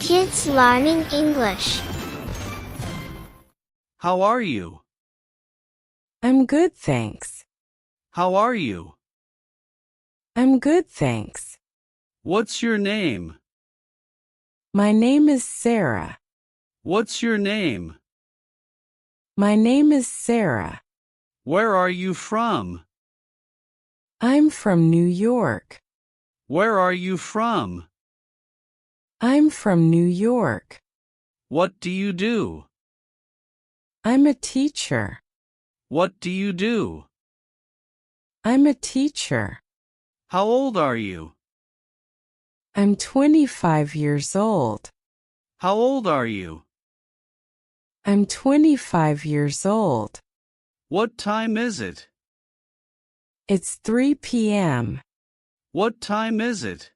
Kids learning English. How are you? I'm good, thanks. How are you? I'm good, thanks. What's your name? My name is Sarah. What's your name? My name is Sarah. Where are you from? I'm from New York. Where are you from? I'm from New York. What do you do? I'm a teacher. What do you do? I'm a teacher. How old are you? I'm 25 years old. How old are you? I'm 25 years old. What time is it? It's 3 p.m. What time is it?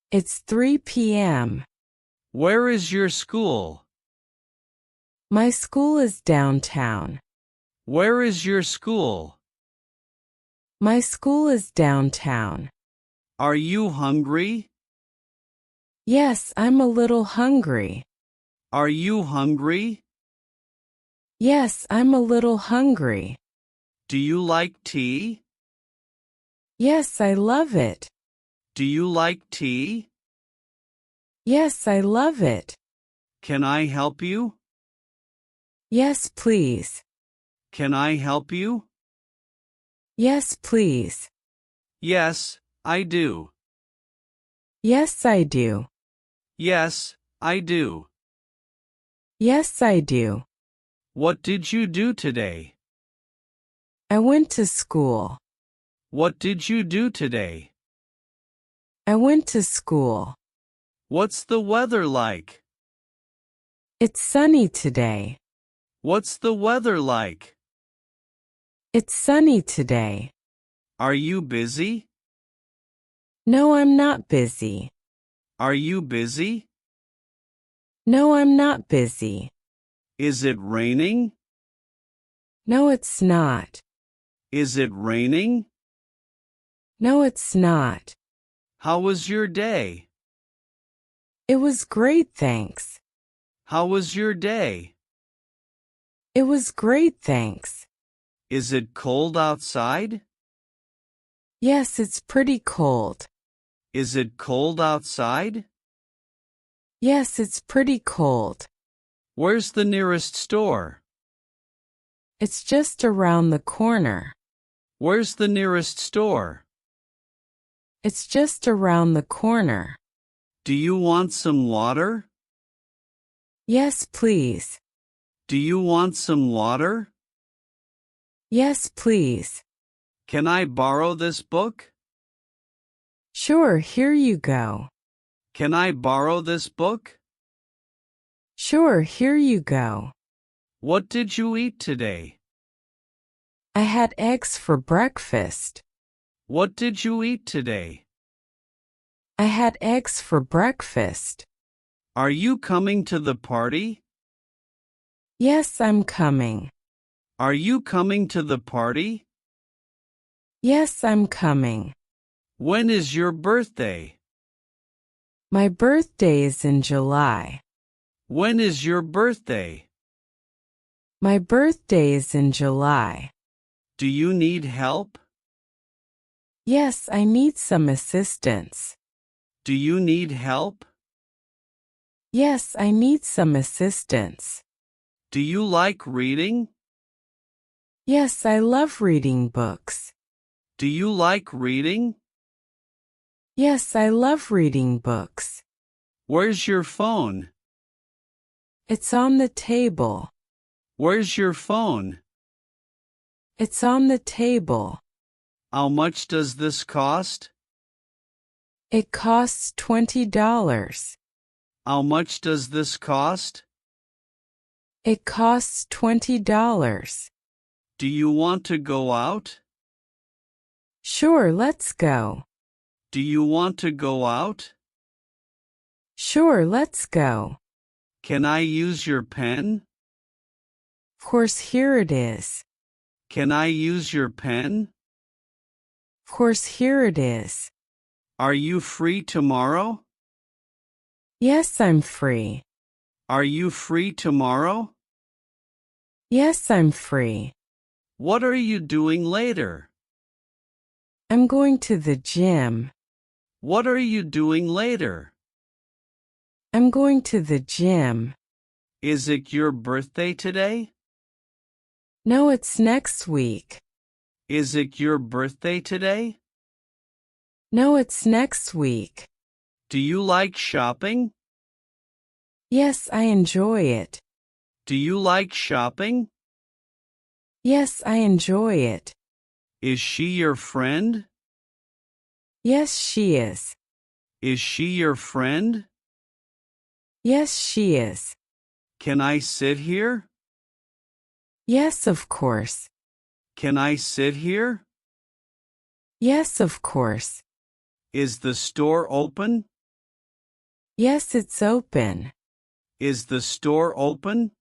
It's 3 p.m. Where is your school? My school is downtown. Where is your school? My school is downtown. Are you hungry? Yes, I'm a little hungry. Are you hungry? Yes, I'm a little hungry. Do you like tea? Yes, I love it. Do you like tea? Yes, I love it. Can I help you? Yes, please. Can I help you? Yes, please. Yes, I do. Yes, I do. Yes, I do. Yes, I do. What did you do today? I went to school. What did you do today? I went to school. What's the weather like? It's sunny today. What's the weather like? It's sunny today. Are you busy? No, I'm not busy. Are you busy? No, I'm not busy. Is it raining? No, it's not. Is it raining? No, it's not. How was your day? It was great, thanks. How was your day? It was great, thanks. Is it cold outside? Yes, it's pretty cold. Is it cold outside? Yes, it's pretty cold. Where's the nearest store? It's just around the corner. Where's the nearest store? It's just around the corner. Do you want some water? Yes, please. Do you want some water? Yes, please. Can I borrow this book? Sure, here you go. Can I borrow this book? Sure, here you go. What did you eat today? I had eggs for breakfast. What did you eat today? I had eggs for breakfast. Are you coming to the party? Yes, I'm coming. Are you coming to the party? Yes, I'm coming. When is your birthday? My birthday is in July. When is your birthday? My birthday is in July. Do you need help? Yes, I need some assistance. Do you need help? Yes, I need some assistance. Do you like reading? Yes, I love reading books. Do you like reading? Yes, I love reading books. Where's your phone? It's on the table. Where's your phone? It's on the table. How much does this cost? It costs $20. How much does this cost? It costs $20. Do you want to go out? Sure, let's go. Do you want to go out? Sure, let's go. Can I use your pen? Of course, here it is. Can I use your pen? Of course, here it is. Are you free tomorrow? Yes, I'm free. Are you free tomorrow? Yes, I'm free. What are you doing later? I'm going to the gym. What are you doing later? I'm going to the gym. Is it your birthday today? No, it's next week. Is it your birthday today? No, it's next week. Do you like shopping? Yes, I enjoy it. Do you like shopping? Yes, I enjoy it. Is she your friend? Yes, she is. Is she your friend? Yes, she is. Can I sit here? Yes, of course. Can I sit here? Yes, of course. Is the store open? Yes, it's open. Is the store open?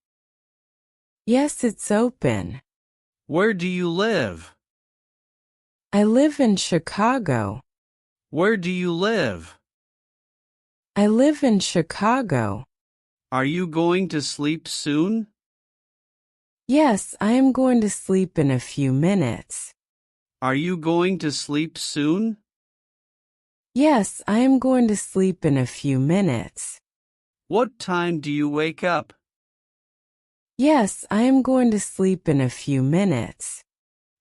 Yes, it's open. Where do you live? I live in Chicago. Where do you live? I live in Chicago. Are you going to sleep soon? Yes, I am going to sleep in a few minutes. Are you going to sleep soon? Yes, I am going to sleep in a few minutes. What time do you wake up? Yes, I am going to sleep in a few minutes.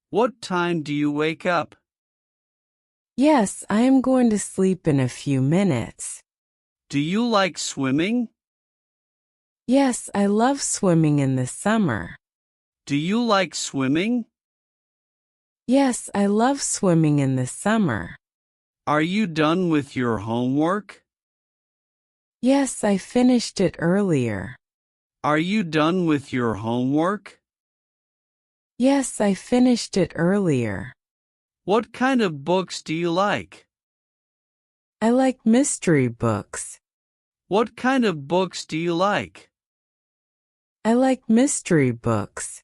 What time do you wake up? Yes, I am going to sleep in a few minutes. Do you like swimming? Yes, I love swimming in the summer. Do you like swimming? Yes, I love swimming in the summer. Are you done with your homework? Yes, I finished it earlier. Are you done with your homework? Yes, I finished it earlier. What kind of books do you like? I like mystery books. What kind of books do you like? I like mystery books.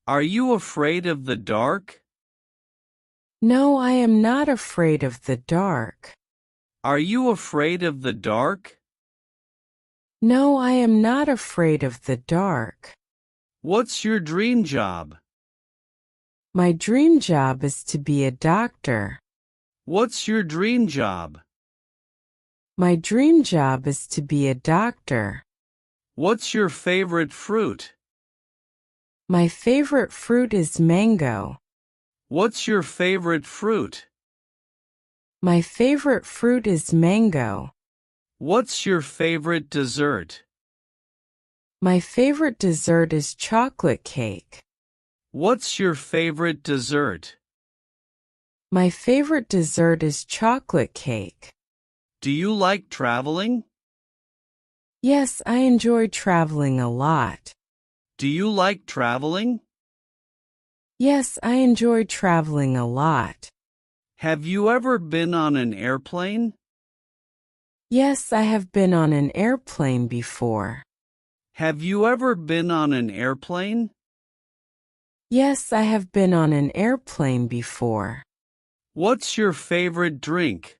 Are you afraid of the dark? No, I am not afraid of the dark. Are you afraid of the dark? No, I am not afraid of the dark. What's your dream job? My dream job is to be a doctor. What's your dream job? My dream job is to be a doctor. What's your favorite fruit? My favorite fruit is mango. What's your favorite fruit? My favorite fruit is mango. What's your favorite dessert? My favorite dessert is chocolate cake. What's your favorite dessert? My favorite dessert is chocolate cake. Do you like traveling? Yes, I enjoy traveling a lot. Do you like traveling? Yes, I enjoy traveling a lot. Have you ever been on an airplane? Yes, I have been on an airplane before. Have you ever been on an airplane? Yes, I have been on an airplane before. What's your favorite drink?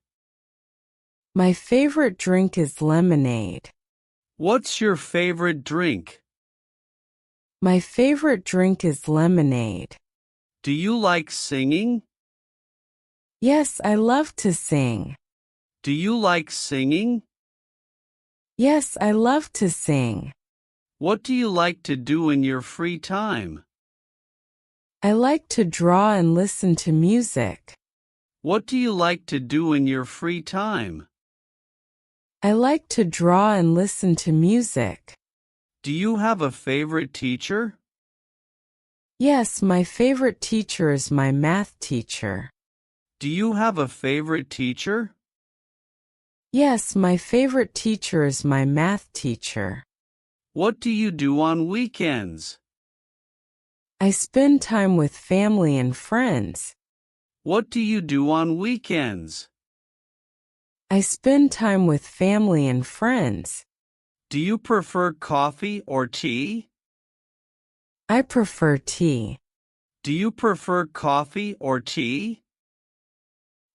My favorite drink is lemonade. What's your favorite drink? My favorite drink is lemonade. Do you like singing? Yes, I love to sing. Do you like singing? Yes, I love to sing. What do you like to do in your free time? I like to draw and listen to music. What do you like to do in your free time? I like to draw and listen to music. Do you have a favorite teacher? Yes, my favorite teacher is my math teacher. Do you have a favorite teacher? Yes, my favorite teacher is my math teacher. What do you do on weekends? I spend time with family and friends. What do you do on weekends? I spend time with family and friends. Do you prefer coffee or tea? I prefer tea. Do you prefer coffee or tea?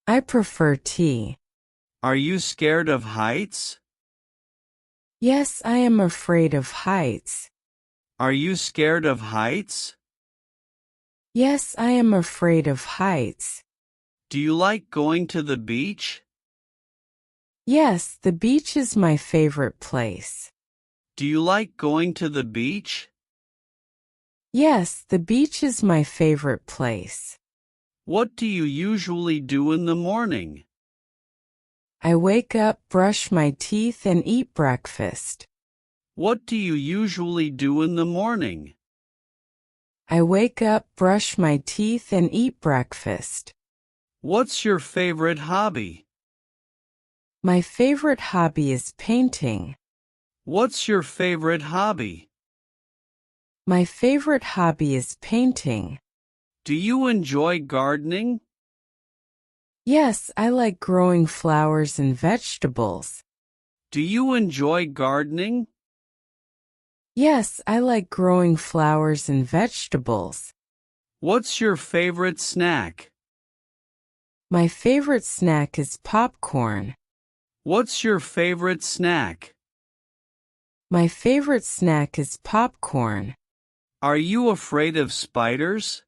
I prefer tea. Are you scared of heights? Yes, I am afraid of heights. Are you scared of heights? Yes, I am afraid of heights. Do you like going to the beach? Yes, the beach is my favorite place. Do you like going to the beach? Yes, the beach is my favorite place. What do you usually do in the morning? I wake up, brush my teeth, and eat breakfast. What do you usually do in the morning? I wake up, brush my teeth, and eat breakfast. What's your favorite hobby? My favorite hobby is painting. What's your favorite hobby? My favorite hobby is painting. Do you enjoy gardening? Yes, I like growing flowers and vegetables. Do you enjoy gardening? Yes, I like growing flowers and vegetables. What's your favorite snack? My favorite snack is popcorn. What's your favorite snack? My favorite snack is popcorn. Are you afraid of spiders?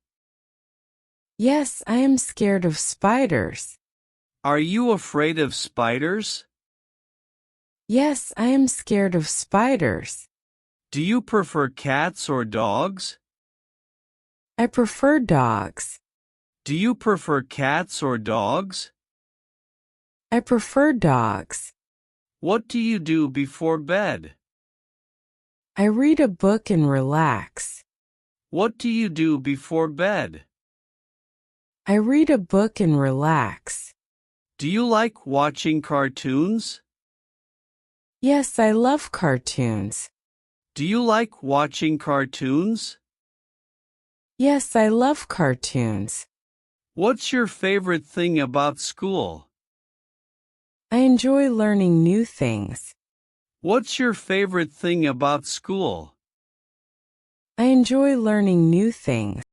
Yes, I am scared of spiders. Are you afraid of spiders? Yes, I am scared of spiders. Do you prefer cats or dogs? I prefer dogs. Do you prefer cats or dogs? I prefer dogs. What do you do before bed? I read a book and relax. What do you do before bed? I read a book and relax. Do you like watching cartoons? Yes, I love cartoons. Do you like watching cartoons? Yes, I love cartoons. What's your favorite thing about school? I enjoy learning new things. What's your favorite thing about school? I enjoy learning new things.